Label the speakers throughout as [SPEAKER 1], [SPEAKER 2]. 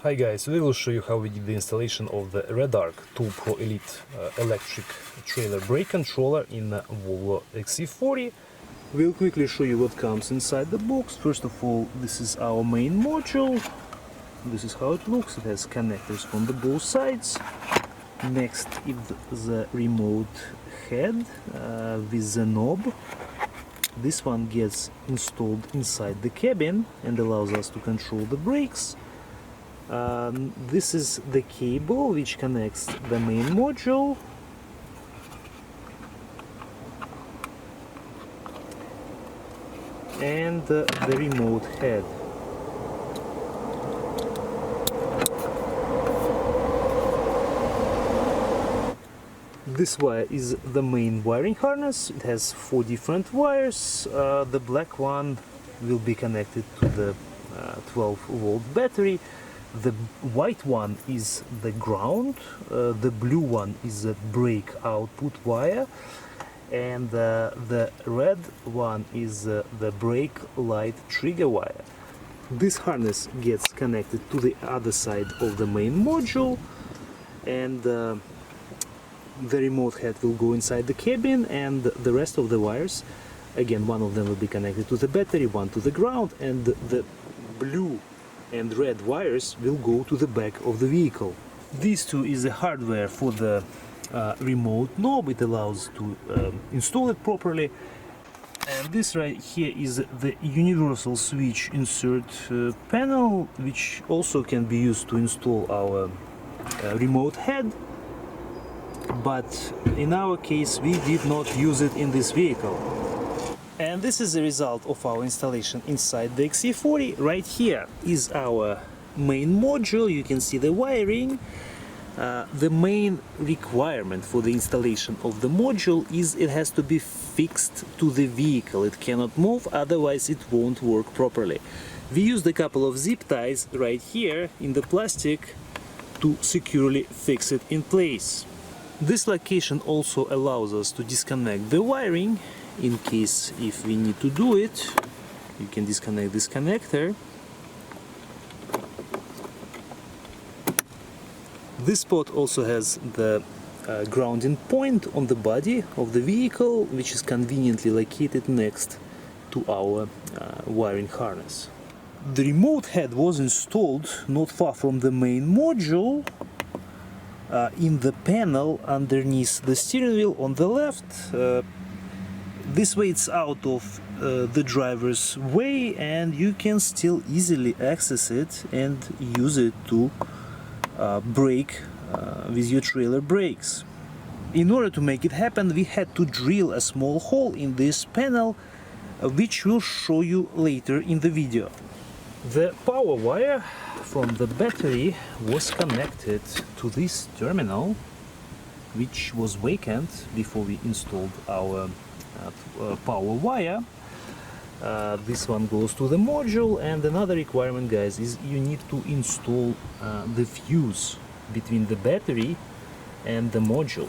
[SPEAKER 1] Hi guys, we will show you how we did the installation of the Redarc 2 Pro Elite electric trailer brake controller in Volvo XC40. We'll quickly show you what comes inside the box. First of all, this is our main module. This is how it looks. It has connectors on the both sides. Next is the remote head with the knob. This one gets installed inside the cabin and allows us to control the brakes. This is the cable which connects the main module. And the remote head. This wire is the main wiring harness. It has 4 different wires. The black one will be connected to the 12-volt battery. The white one is the ground, the blue one is the brake output wire, and the red one is the brake light trigger wire. This harness gets connected to the other side of the main module, and the remote head will go inside the cabin, and the rest of the wires, again, one of them will be connected to the battery, one to the ground, and the blue and red wires will go to the back of the vehicle. These two is the hardware for the remote knob. It allows to install it properly. And this right here is the universal switch insert panel, which also can be used to install our remote head. But in our case, we did not use it in this vehicle. And this is the result of our installation inside the XC40. Right here is our main module. You can see the wiring. The main requirement for the installation of the module is it has to be fixed to the vehicle. It cannot move, otherwise it won't work properly. We used a couple of zip ties right here in the plastic to securely fix it in place. This location also allows us to disconnect the wiring. In case if we need to do it, you can disconnect this connector. This spot also has the grounding point on the body of the vehicle, which is conveniently located next to our wiring harness. The remote head was installed not far from the main module, in the panel underneath the steering wheel on the left. This way it's out of the driver's way, and you can still easily access it and use it to brake with your trailer brakes. In order to make it happen, we had to drill a small hole in this panel, which we'll show you later in the video. The power wire from the battery was connected to this terminal, which was vacant before we installed our power wire. This one goes to the module, and another requirement, guys, is you need to install the fuse between the battery and the module.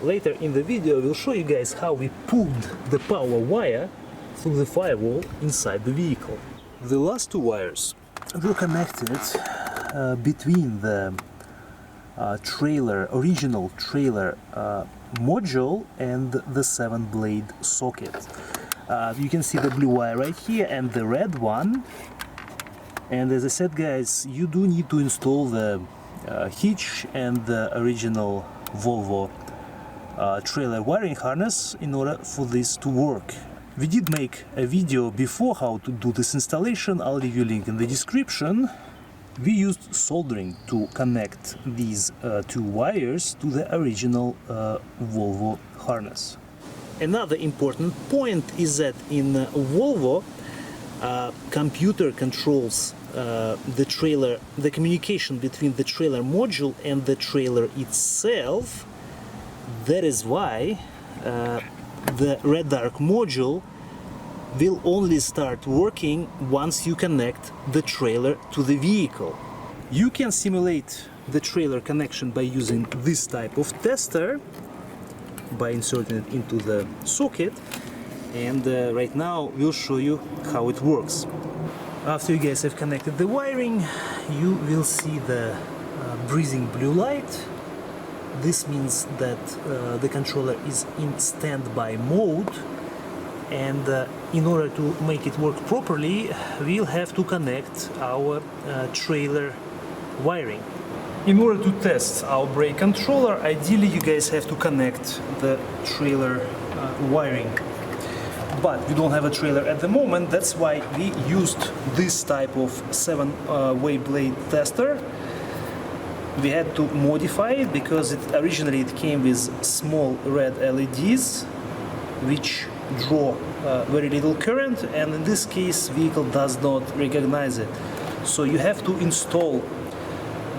[SPEAKER 1] Later in the video we'll show you guys how we pulled the power wire through the firewall inside the vehicle. The last 2 wires were connected between the original trailer module and the 7-blade socket. You can see the blue wire right here and the red one. And as I said, guys, you do need to install the hitch and the original Volvo trailer wiring harness in order for this to work. We did make a video before how to do this installation. I'll leave you a link in the description. We used soldering to connect these 2 wires to the original Volvo harness. Another important point is that in Volvo, computer controls the communication between the trailer module and the trailer itself. That is why the Redarc module will only start working once you connect the trailer to the vehicle. You can simulate the trailer connection by using this type of tester, by inserting it into the socket, and right now we'll show you how it works. After you guys have connected the wiring, you will see the breathing blue light. This means that the controller is in standby mode, and in order to make it work properly, we'll have to connect our trailer wiring. In order to test our brake controller, ideally you guys have to connect the trailer wiring. But we don't have a trailer at the moment, that's why we used this type of 7-way blade tester. We had to modify it because originally it came with small red LEDs which draw very little current, and in this case vehicle does not recognize it. So you have to install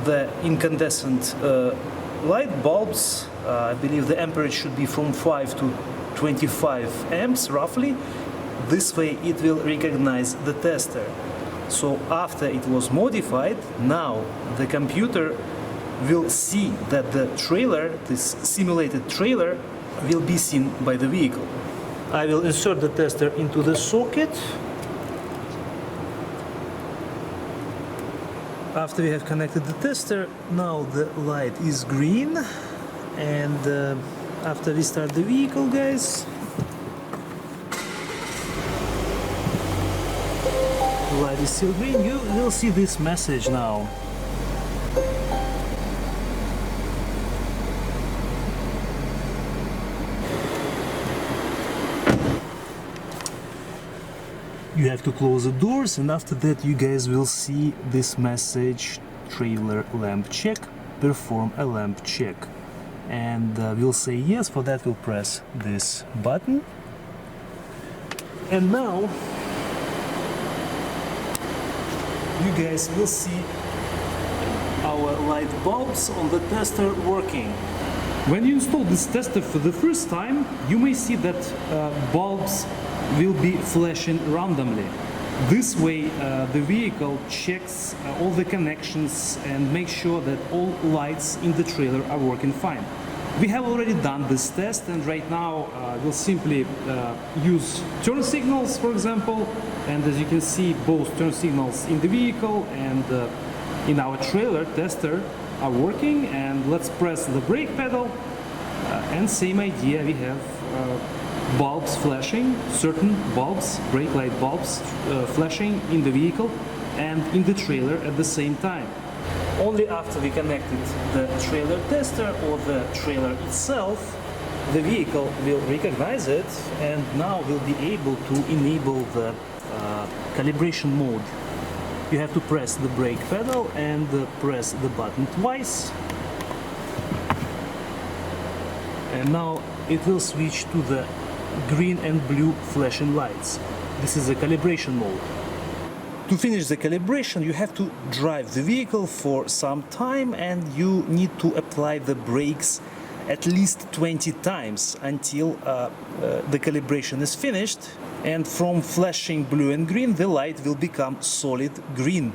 [SPEAKER 1] the incandescent light bulbs. I believe the amperage should be from 5 to 25 amps roughly. This way it will recognize the tester. So after it was modified, now the computer will see that the trailer, this simulated trailer, will be seen by the vehicle. I will insert the tester into the socket. After we have connected the tester, now the light is green, and after we start the vehicle, guys, the light is still green. You will see this message now. You have to close the doors, and after that you guys will see this message: trailer lamp check, perform a lamp check. And we'll say yes. For that we'll press this button, and now you guys will see our light bulbs on the tester working. When you install this tester for the first time, you may see that bulbs will be flashing randomly. This way the vehicle checks all the connections and makes sure that all lights in the trailer are working fine. We have already done this test, and right now we'll simply use turn signals, for example, and as you can see, both turn signals in the vehicle and in our trailer tester are working. And let's press the brake pedal, and same idea, we have bulbs flashing, certain bulbs, brake light bulbs flashing in the vehicle and in the trailer at the same time. Only after we connected the trailer tester or the trailer itself, the vehicle will recognize it, and now we'll be able to enable the calibration mode. You have to press the brake pedal and press the button twice, and now it will switch to the green and blue flashing lights. This is the calibration mode. To finish the calibration, you have to drive the vehicle for some time, and you need to apply the brakes at least 20 times until the calibration is finished, and from flashing blue and green the light will become solid green.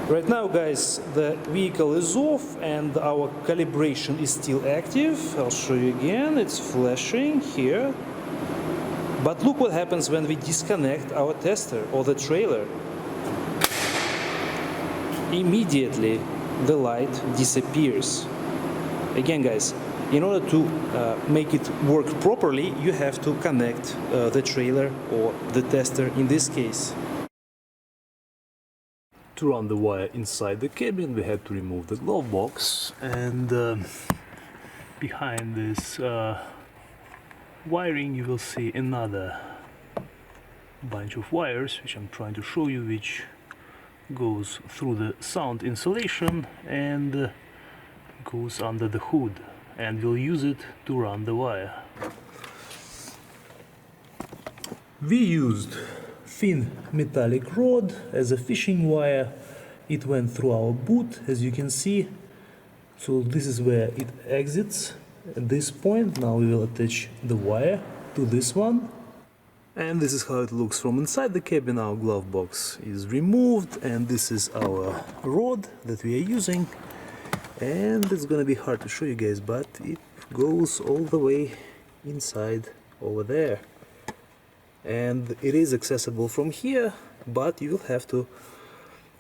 [SPEAKER 1] Right now, guys, the vehicle is off and our calibration is still active. I'll show you again. It's flashing here. But look what happens when we disconnect our tester or the trailer. Immediately the light disappears. Again, guys, in order to make it work properly, you have to connect the trailer or the tester in this case. To run the wire inside the cabin, we had to remove the glove box, and behind this wiring you will see another bunch of wires, which I'm trying to show you, which goes through the sound insulation and goes under the hood, and we'll use it to run the wire. We used thin metallic rod as a fishing wire. It went through our boot, as you can see. So this is where it exits at this point. Now we will attach the wire to this one. And this is how it looks from inside the cabin. Our glove box is removed, and this is our rod that we are using. And it's gonna be hard to show you guys, but it goes all the way inside over there. And it is accessible from here, but you will have to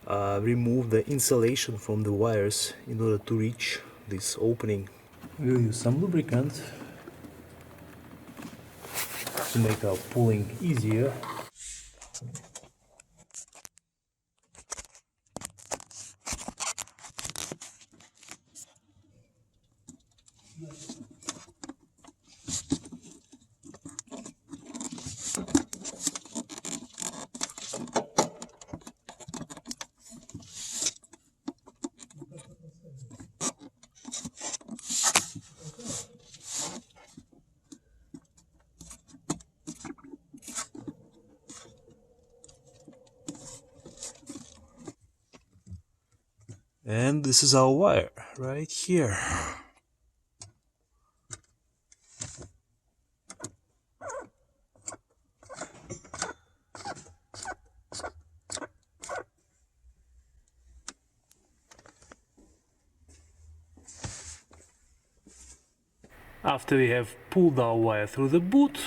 [SPEAKER 1] remove the insulation from the wires in order to reach this opening. We'll use some lubricant to make our pulling easier. And this is our wire right here. After we have pulled our wire through the boot,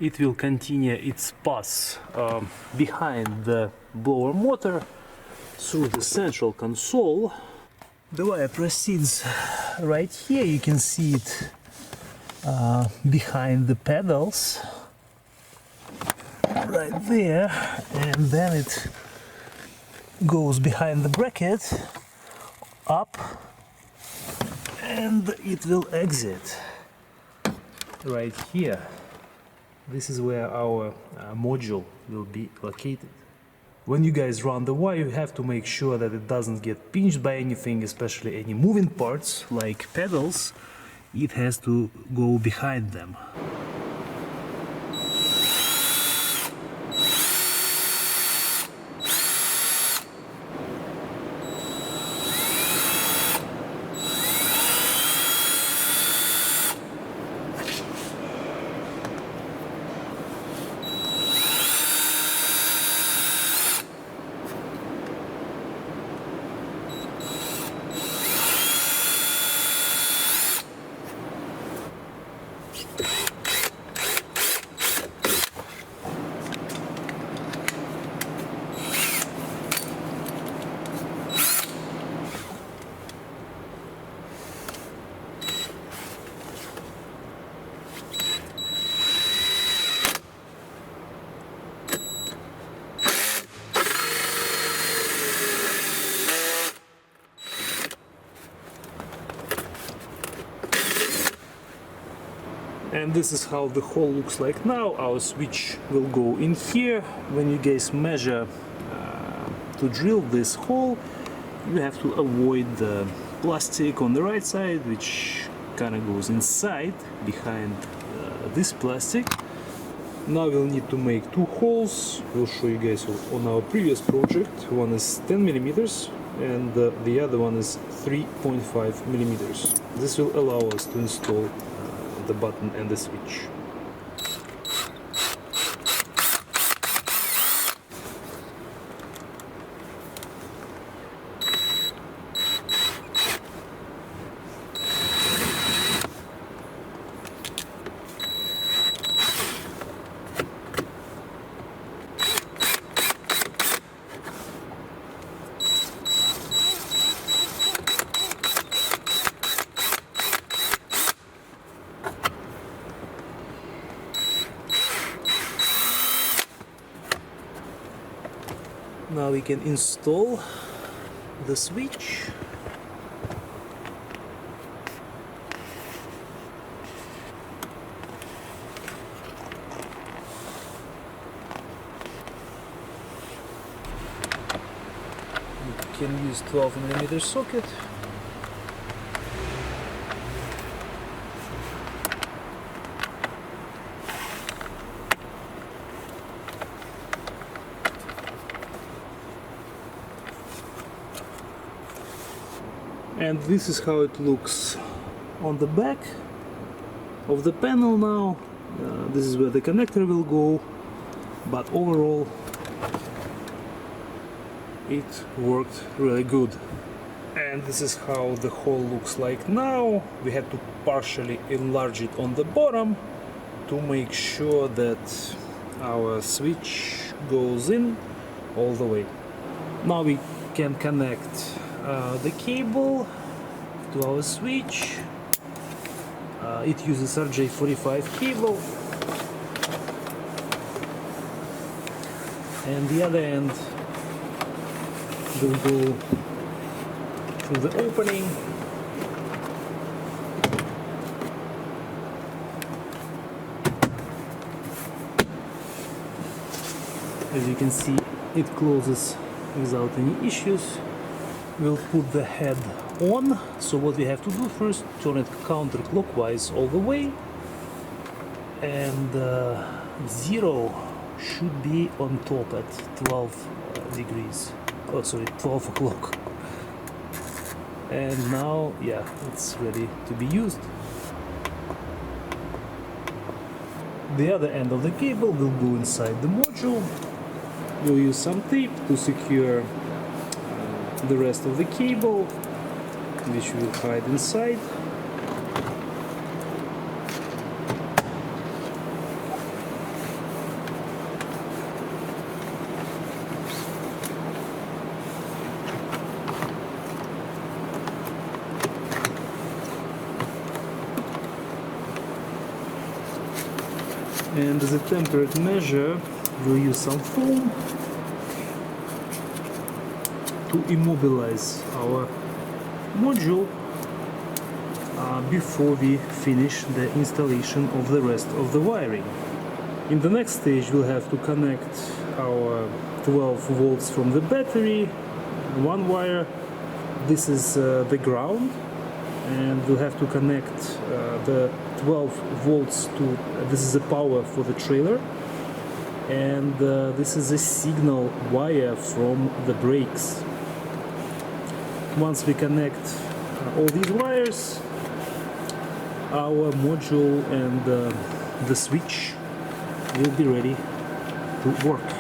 [SPEAKER 1] it will continue its path behind the blower motor through the central console. The wire proceeds right here. You can see it behind the pedals right there, and then it goes behind the bracket up, and it will exit right here. This is where our module will be located. When you guys run the wire, you have to make sure that it doesn't get pinched by anything, especially any moving parts like pedals. It has to go behind them. And this is how the hole looks like now. Our switch will go in here. When you guys measure to drill this hole, you have to avoid the plastic on the right side, which kind of goes inside behind this plastic. Now we'll need to make two holes. We'll show you guys on our previous project. One is 10 millimeters and the other one is 3.5 millimeters. This will allow us to install the button and the switch. Now we can install the switch. We can use 12mm socket. And this is how it looks on the back of the panel now. This is where the connector will go, but overall it worked really good. And this is how the hole looks like now. We had to partially enlarge it on the bottom to make sure that our switch goes in all the way. Now we can connect the cable to our switch. It uses RJ45 cable, and the other end will go through the opening. As you can see, it closes without any issues. We'll put the head on. So what we have to do first, turn it counterclockwise all the way, and 0 should be on top at 12 degrees. Oh, sorry, 12 o'clock. And now, yeah, it's ready to be used. The other end of the cable will go inside the module. We'll use some tape to secure the rest of the cable, which will hide inside. And as a temporary measure, we'll use some foam to immobilize our module before we finish the installation of the rest of the wiring. In the next stage, we'll have to connect our 12 volts from the battery, one wire. This is the ground, and we'll have to connect the 12 volts to this is the power for the trailer, and this is a signal wire from the brakes. Once we connect all these wires, our module and the switch will be ready to work.